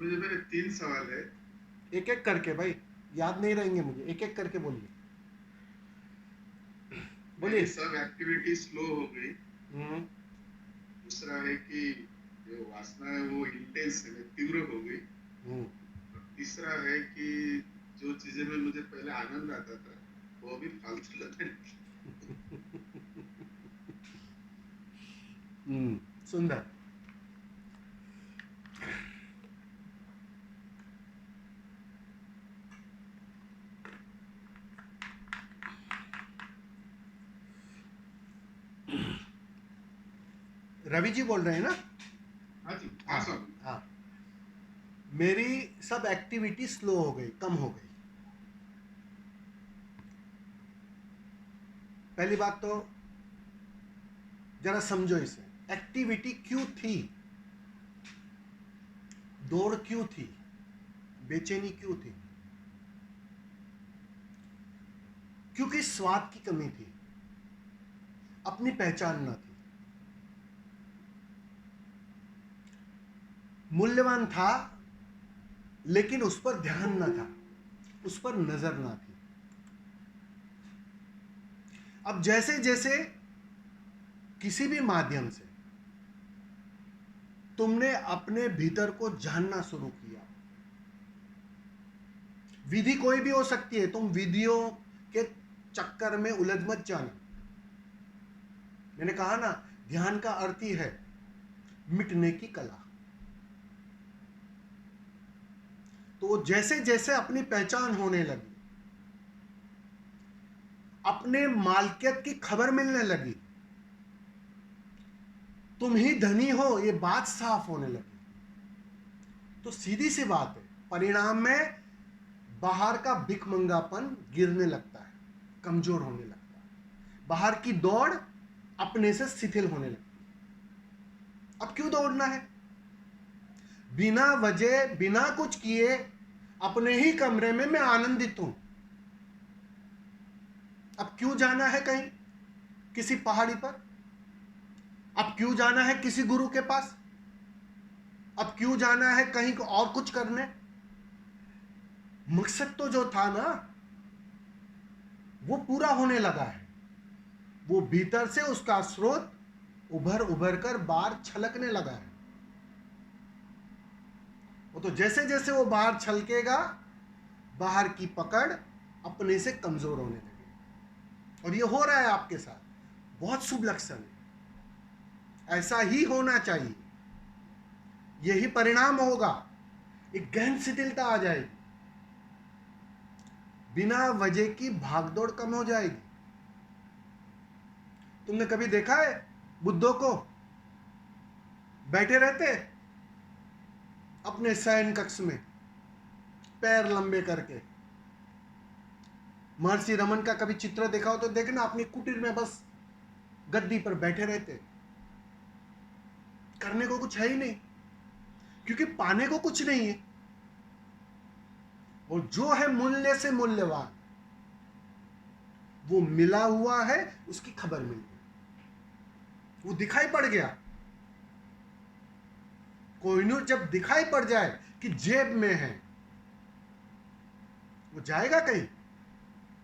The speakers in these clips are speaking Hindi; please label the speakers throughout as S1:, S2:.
S1: मुझे मेरे 3 सवाल है।
S2: एक एक करके भाई, याद नहीं रहेंगे मुझे, एक एक करके बोलिए।
S1: मेरी
S2: बोलिए।
S1: सब एक्टिविटी स्लो हो गई।
S2: हम्म।
S1: दूसरा है कि जो वासना है वो इंटेंस है, तीव्र हो गई।
S2: हम्म।
S1: और तीसरा है कि जो चीजें में मुझे पहले आनंद आता था वो अभी फालतू लगने लगी।
S2: सुंदर। रवि जी बोल रहे हैं ना?
S1: हाँ जी, हाँ
S2: हाँ
S1: स्वामी।
S2: हाँ। मेरी सब एक्टिविटी स्लो हो गई, कम हो गई। पहली बात तो जरा समझो इसे, एक्टिविटी क्यों थी, दौड़ क्यों थी, बेचैनी क्यों थी? क्योंकि स्वाद की कमी थी, अपनी पहचान न थी। मूल्यवान था लेकिन उस पर ध्यान न था, उस पर नजर न थी। अब जैसे जैसे किसी भी माध्यम से तुमने अपने भीतर को जानना शुरू किया, विधि कोई भी हो सकती है, तुम विधियों के चक्कर में उलझ मत जाना। मैंने कहा ना, ध्यान का अर्थ ही है मिटने की कला। तो जैसे जैसे अपनी पहचान होने लगी, अपने मालकियत की खबर मिलने लगी, तुम ही धनी हो ये बात साफ होने लगी, तो सीधी सी बात है, परिणाम में बाहर का भिखमंगापन गिरने लगता है, कमजोर होने लगता है, बाहर की दौड़ अपने से शिथिल होने लगती है। अब क्यों दौड़ना है? बिना वजह, बिना कुछ किए अपने ही कमरे में मैं आनंदित हूं। अब क्यों जाना है कहीं किसी पहाड़ी पर? अब क्यों जाना है किसी गुरु के पास? अब क्यों जाना है कहीं को और कुछ करने? मकसद तो जो था ना, वो पूरा होने लगा है। वो भीतर से उसका स्रोत उभर उभर कर बाहर छलकने लगा है। वो तो जैसे जैसे वो बाहर छलकेगा, बाहर की पकड़ अपने से कमजोर होने लगेगी। और ये हो रहा है आपके साथ, बहुत शुभ लक्षण है, ऐसा ही होना चाहिए, यही परिणाम होगा। एक गहन शिथिलता आ जाएगी, बिना वजह की भागदौड़ कम हो जाएगी। तुमने कभी देखा है बुद्धों को बैठे रहते अपने शयन कक्ष में पैर लंबे करके? महर्षि रमन का कभी चित्र देखा हो तो देखना, अपनी कुटीर में बस गद्दी पर बैठे रहते, करने को कुछ है ही नहीं, क्योंकि पाने को कुछ नहीं है। और जो है मूल्य से मूल्यवान, वो मिला हुआ है, उसकी खबर मिल गई, वो दिखाई पड़ गया। कोहिनूर जब दिखाई पड़ जाए कि जेब में है, वो जाएगा कहीं?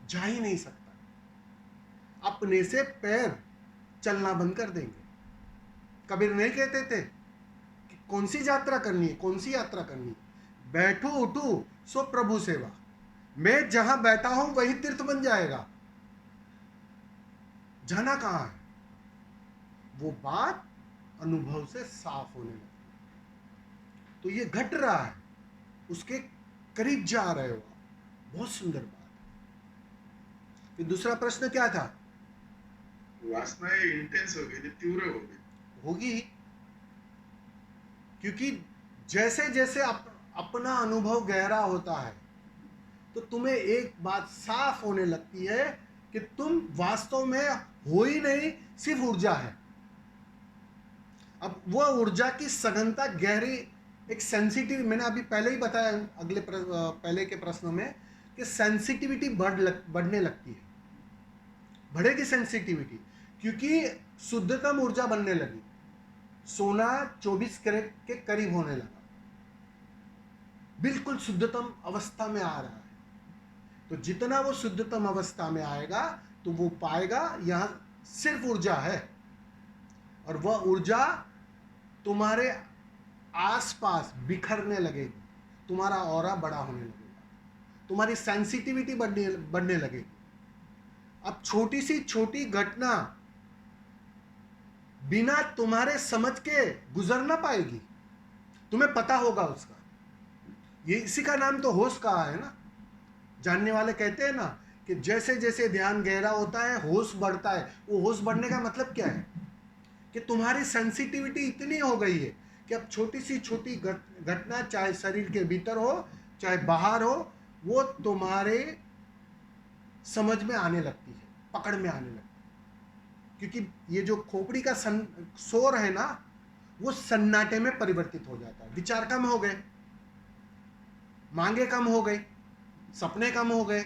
S2: जा ही नहीं सकता। अपने से पैर चलना बंद कर देंगे। कबीर नहीं कहते थे कि कौन सी यात्रा करनी है, कौन सी यात्रा करनी है? बैठू उठू सो प्रभु सेवा। मैं जहां बैठा हूं वही तीर्थ बन जाएगा। जाना कहां है? वो बात अनुभव से साफ होने लगती। तो ये घट रहा है, उसके करीब जा रहे हो। बहुत सुंदर बात है। फिर दूसरा प्रश्न क्या था?
S1: वासनाएं इंटेंस हो गई, तीव्र हो गई।
S2: होगी ही, क्योंकि जैसे जैसे अपना अनुभव गहरा होता है तो तुम्हें एक बात साफ होने लगती है कि तुम वास्तव में हो ही नहीं, सिर्फ ऊर्जा है। अब वो ऊर्जा की सघनता गहरी, एक सेंसिटिव, मैंने अभी पहले ही बताया पहले के प्रश्नों में कि सेंसिटिविटी बढ़ने लगती है, बढ़ेगी सेंसिटिविटी, क्योंकि शुद्धतम ऊर्जा बनने लगी। सोना 24 कैरेट के करीब होने लगा, बिल्कुल शुद्धतम अवस्था में आ रहा है। तो जितना वो शुद्धतम अवस्था में आएगा तो वो पाएगा यहां सिर्फ ऊर्जा है, और वह ऊर्जा तुम्हारे आसपास बिखरने लगेगी, तुम्हारा ऑरा बड़ा होने लगेगा, तुम्हारी सेंसिटिविटी बढ़ने लगेगी। अब छोटी सी छोटी घटना बिना तुम्हारे समझ के गुजर ना पाएगी, तुम्हें पता होगा उसका। ये इसी का नाम तो होश कहा है ना। जानने वाले कहते हैं ना कि जैसे जैसे ध्यान गहरा होता है होश बढ़ता है। वो होश बढ़ने का मतलब क्या है कि तुम्हारी सेंसिटिविटी इतनी हो गई है कि अब छोटी सी छोटी घटना, चाहे शरीर के भीतर हो चाहे बाहर हो, वो तुम्हारे समझ में आने लगती है, पकड़ में आने लगती है। क्योंकि ये जो खोपड़ी का शोर है ना, वो सन्नाटे में परिवर्तित हो जाता है। विचार कम हो गए, मांगे कम हो गई, सपने कम हो गए,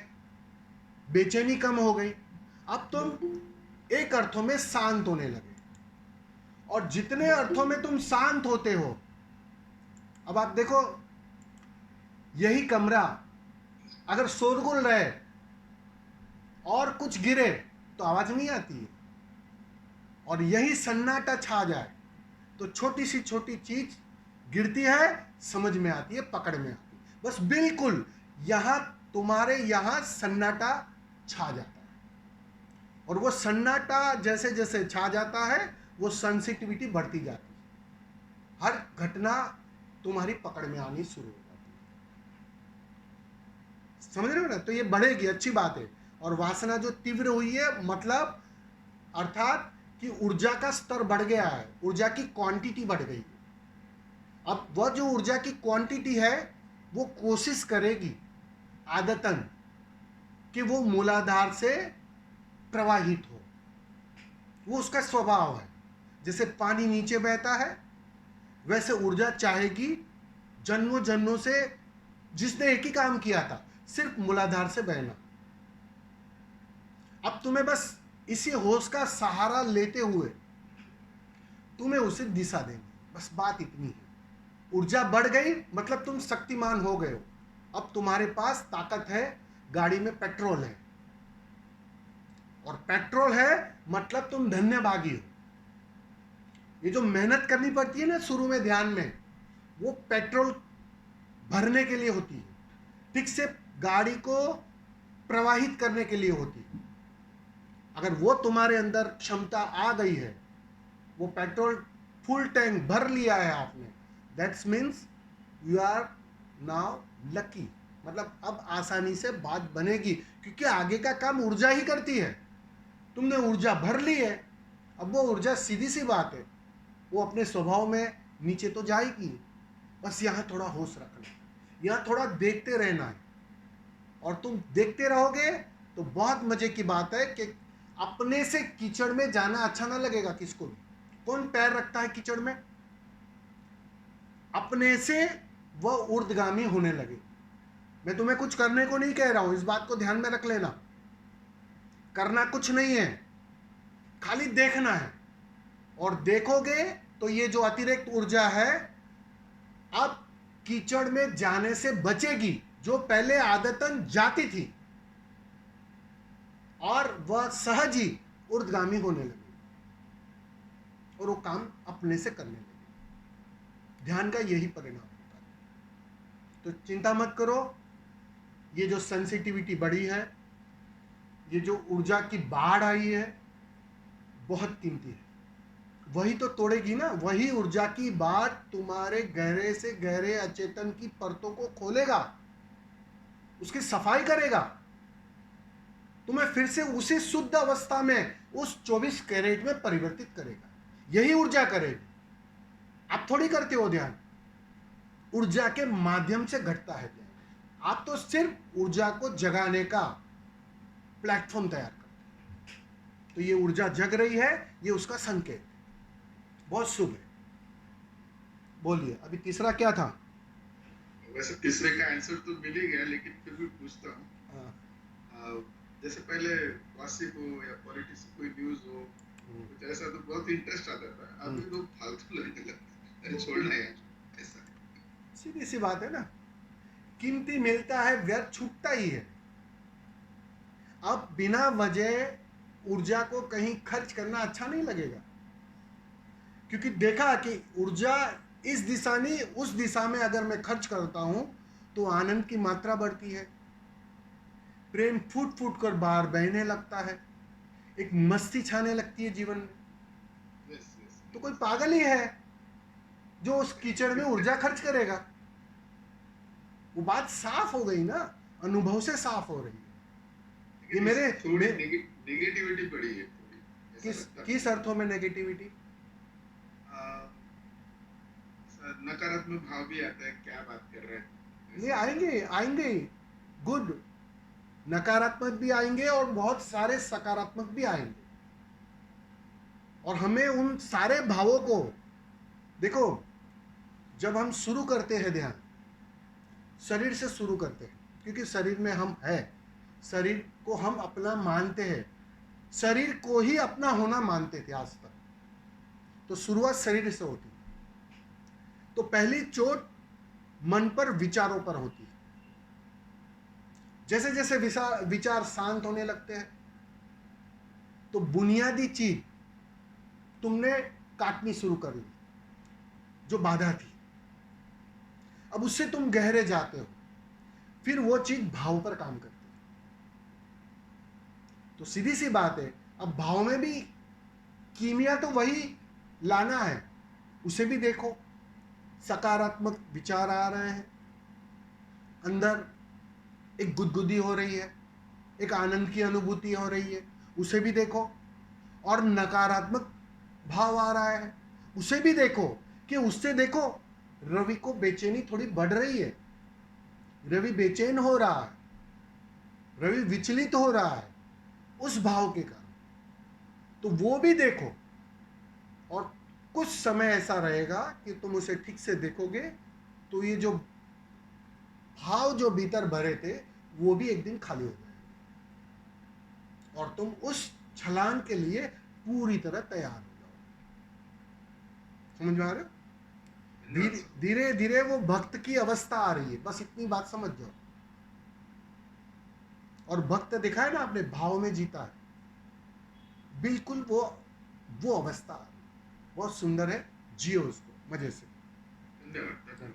S2: बेचैनी कम हो गई। अब तुम एक अर्थों में शांत होने लगे, और जितने अर्थों में तुम शांत होते हो, अब आप देखो यही कमरा अगर शोरगुल रहे और कुछ गिरे तो आवाज नहीं आती है, और यही सन्नाटा छा जाए तो छोटी सी छोटी चीज गिरती है, समझ में आती है, पकड़ में आती है। बस बिल्कुल यहां तुम्हारे यहां सन्नाटा छा जाता है, और वो सन्नाटा जैसे जैसे छा जाता है वो सेंसिटिविटी बढ़ती जाती है, हर घटना तुम्हारी पकड़ में आनी शुरू हो जाती है। समझ रहे हो ना? तो ये बढ़ेगी, अच्छी बात है। और वासना जो तीव्र हुई है, मतलब अर्थात कि ऊर्जा का स्तर बढ़ गया है, ऊर्जा की क्वांटिटी बढ़ गई है। अब वह जो ऊर्जा की क्वांटिटी है वो कोशिश करेगी आदतन कि वो मूलाधार से प्रवाहित हो, वो उसका स्वभाव है। जैसे पानी नीचे बहता है वैसे ऊर्जा चाहेगी जन्मों जन्मों से, जिसने एक ही काम किया था, सिर्फ मूलाधार से बहना। अब तुम्हें बस इसी होश का सहारा लेते हुए तुम्हें उसे दिशा देनी, बस बात इतनी है। ऊर्जा बढ़ गई मतलब तुम शक्तिमान हो गए हो। अब तुम्हारे पास ताकत है, गाड़ी में पेट्रोल है, और पेट्रोल है मतलब तुम धन्यभागी हो। ये जो मेहनत करनी पड़ती है ना शुरू में ध्यान में, वो पेट्रोल भरने के लिए होती है, ठीक से गाड़ी को प्रवाहित करने के लिए होती है। अगर वो तुम्हारे अंदर क्षमता आ गई है, वो पेट्रोल फुल टैंक भर लिया है आपने, that's means you are now lucky. मतलब अब आसानी से बात बनेगी, क्योंकि आगे का काम ऊर्जा ही करती है। तुमने ऊर्जा भर ली है, अब वो ऊर्जा सीधी सी बात है वो अपने स्वभाव में नीचे तो जाएगी। बस यहाँ थोड़ा होश रखना है, यहाँ थोड़ा देखते रहना है, और तुम देखते रहोगे तो बहुत मजे की बात है कि अपने से कीचड़ में जाना अच्छा ना लगेगा किसको भी। कौन पैर रखता है कीचड़ में? अपने से वह ऊर्ध्वगामी होने लगे। मैं तुम्हें कुछ करने को नहीं कह रहा हूं, इस बात को ध्यान में रख लेना। करना कुछ नहीं है, खाली देखना है, और देखोगे तो ये जो अतिरिक्त ऊर्जा है अब कीचड़ में जाने से बचेगी, जो पहले आदतन जाती थी, और वह सहज ही ऊर्ध्वगामी होने लगी, और वो काम अपने से करने लगे। ध्यान का यही परिणाम होता है। तो चिंता मत करो, ये जो सेंसिटिविटी बढ़ी है, ये जो ऊर्जा की बाढ़ आई है, बहुत कीमती है। वही तो तोड़ेगी ना, वही ऊर्जा की बाढ़ तुम्हारे गहरे से गहरे अचेतन की परतों को खोलेगा, उसकी सफाई करेगा, तुम्हें फिर से उसी शुद्ध अवस्था में, उस 24 कैरेट में परिवर्तित करेगा। यही ऊर्जा करेगी। आप थोड़ी करते हो ध्यान, ऊर्जा के माध्यम से घटता है ध्यान। आप तो सिर्फ ऊर्जा को जगाने का प्लेटफॉर्म तैयार करते हैं। तो ये ऊर्जा जग रही है, ये उसका संकेत, बहुत शुभ है। बोलिए, अभी तीसरा क्या था?
S1: वैसे तीसरे का आंसर तो मिल ही गया, लेकिन फिर भी पूछता हूँ। जैसे पहले गॉसिप हो या पॉलिटिक्स कोई न्यूज हो, कुछ ऐसा तो बहुत इंटरेस्ट आता था, अभी तो फालतू लगने लगता है, अरे छोड़ना यार, ऐसा
S2: सीधी सी बात है ना। कीमती मिलता है व्यर्थ छूटता ही है। अब बिना वजह ऊर्जा को कहीं खर्च करना अच्छा नहीं लगेगा, क्योंकि देखा कि ऊर्जा इस दिशा नहीं उस दिशा में अगर मैं खर्च करता हूं तो आनंद की मात्रा बढ़ती है, प्रेम फूट फूट कर बाहर बहने लगता है, एक मस्ती छाने लगती है जीवन में।
S1: Yes, yes,
S2: तो कोई पागल ही है जो उस कीचड़ में ऊर्जा खर्च करेगा। वो बात साफ हो गई ना, अनुभव से साफ हो रही है। ये
S1: लेकिन
S2: मेरे
S1: इसमें थोड़ी नेगेटिविटी पड़ी है, थोड़ी ऐसा
S2: किस
S1: लगता है
S2: किस
S1: मुझे।
S2: अर्थों में नेगेटिविटी?
S1: नकारात्मक भाव भी आता है, क्या बात कर रहे हैं
S2: ये
S1: ऐसा।
S2: आएंगे आएंगे, गुड, नकारात्मक भी आएंगे और बहुत सारे सकारात्मक भी आएंगे। और हमें उन सारे भावों को देखो, जब हम शुरू करते हैं ध्यान, शरीर से शुरू करते हैं, क्योंकि शरीर में हम है, शरीर को हम अपना मानते हैं, शरीर को ही अपना होना मानते थे आज तक। तो शुरुआत शरीर से होती है। तो पहली चोट मन पर, विचारों पर होती है। जैसे जैसे विचार शांत होने लगते हैं तो बुनियादी चीज तुमने काटनी शुरू कर ली जो बाधा थी। अब उससे तुम गहरे जाते हो, फिर वो चीज भाव पर काम करती है। तो सीधी सी बात है, अब भाव में भी कीमिया तो वही लाना है, उसे भी देखो। सकारात्मक विचार आ रहे हैं, अंदर एक गुदगुदी हो रही है, एक आनंद की अनुभूति हो रही है, उसे भी देखो। और नकारात्मक भाव आ रहा है, उसे भी देखो। कि उससे देखो रवि को बेचैनी थोड़ी बढ़ रही है, रवि बेचैन हो रहा है, रवि विचलित हो रहा है उस भाव के कारण। तो वो भी देखो, और कुछ समय ऐसा रहेगा कि तुम उसे ठीक से देखोगे तो ये जो भाव जो भीतर भरे थे वो भी एक दिन खाली हो जाएंगे, और तुम उस छलांग के लिए पूरी तरह तैयार हो जाओ। समझ में आ रहे हो? धीरे धीरे वो भक्त की अवस्था आ रही है, बस इतनी बात समझ जाओ। और भक्त देखा है ना आपने, भाव में जीता है, बिल्कुल वो अवस्था आ रही है। बहुत सुंदर है, जियो उसको मजे से।
S1: धन्यवाद।